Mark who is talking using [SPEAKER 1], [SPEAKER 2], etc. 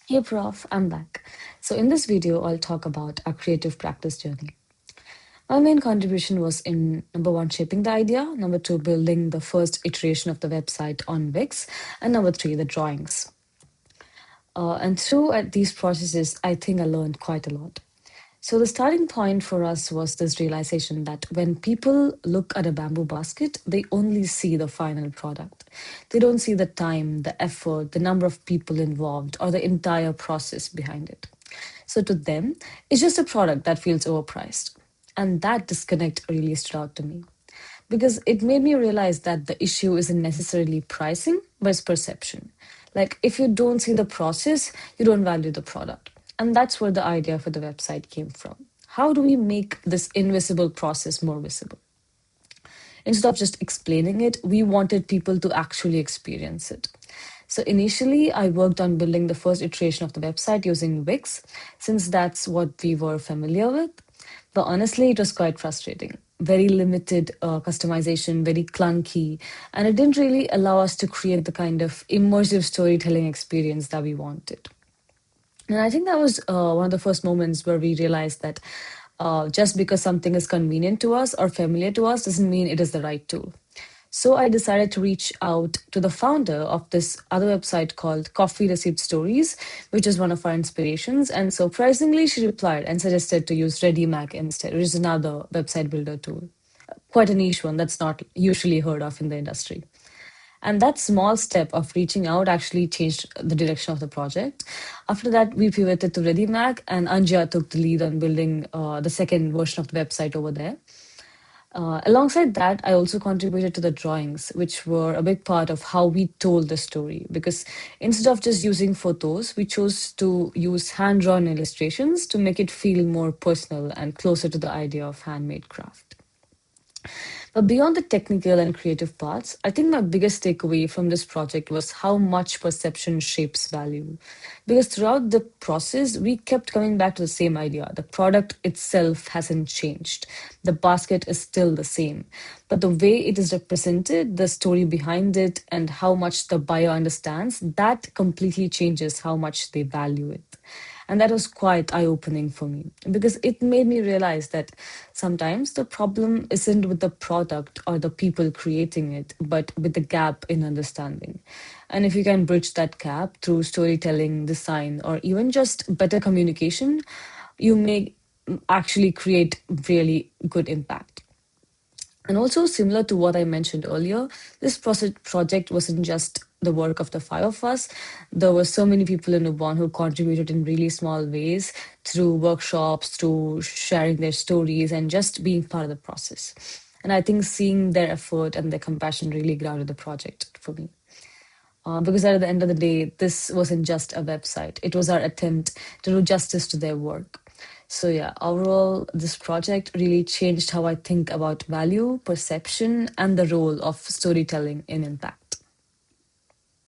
[SPEAKER 1] Hey Prof, I'm back. So in this video, I'll talk about our creative practice journey. My main contribution was in number one, shaping the idea, number two, building the first iteration of the website on Wix, and number three, the drawings. And through these processes, I think I learned quite a lot. So the starting point for us was this realization that when people look at a bamboo basket, they only see the final product. They don't see the time, the effort, the number of people involved, or the entire process behind it. So to them, it's just a product that feels overpriced. And that disconnect really stood out to me because it made me realize that the issue isn't necessarily pricing, but it's perception. Like if you don't see the process, you don't value the product. And that's where the idea for the website came from. How do we make this invisible process more visible? Instead of just explaining it, we wanted people to actually experience it. So initially, I worked on building the first iteration of the website using Wix, since that's what we were familiar with. But honestly, it was quite frustrating. Very limited customization, very clunky, and it didn't really allow us to create the kind of immersive storytelling experience that we wanted. And I think that was one of the first moments where we realized that just because something is convenient to us or familiar to us doesn't mean it is the right tool. So I decided to reach out to the founder of this other website called Coffee Receipt Stories, which is one of our inspirations. And surprisingly, she replied and suggested to use ReadyMac instead, which is another website builder tool. Quite a niche one that's not usually heard of in the industry. And that small step of reaching out actually changed the direction of the project. After that, we pivoted to ReadyMac, and Anja took the lead on building the second version of the website over there. Alongside that, I also contributed to the drawings, which were a big part of how we told the story. Because instead of just using photos, we chose to use hand drawn illustrations to make it feel more personal and closer to the idea of handmade craft. But beyond the technical and creative parts, I think my biggest takeaway from this project was how much perception shapes value. Because throughout the process, we kept coming back to the same idea. The product itself hasn't changed, the basket is still the same. But the way it is represented, the story behind it, and how much the buyer understands, that completely changes how much they value it. And that was quite eye opening for me because it made me realize that sometimes the problem isn't with the product or the people creating it, but with the gap in understanding. And if you can bridge that gap through storytelling, design, or even just better communication, you may actually create really good impact. And also, similar to what I mentioned earlier, this project wasn't just the work of the five of us. There were so many people in Ubon who contributed in really small ways through workshops, through sharing their stories, and just being part of the process. And I think seeing their effort and their compassion really grounded the project for me. Because at the end of the day, this wasn't just a website, it was our attempt to do justice to their work. So, yeah, overall, this project really changed how I think about value, perception, and the role of storytelling in impact.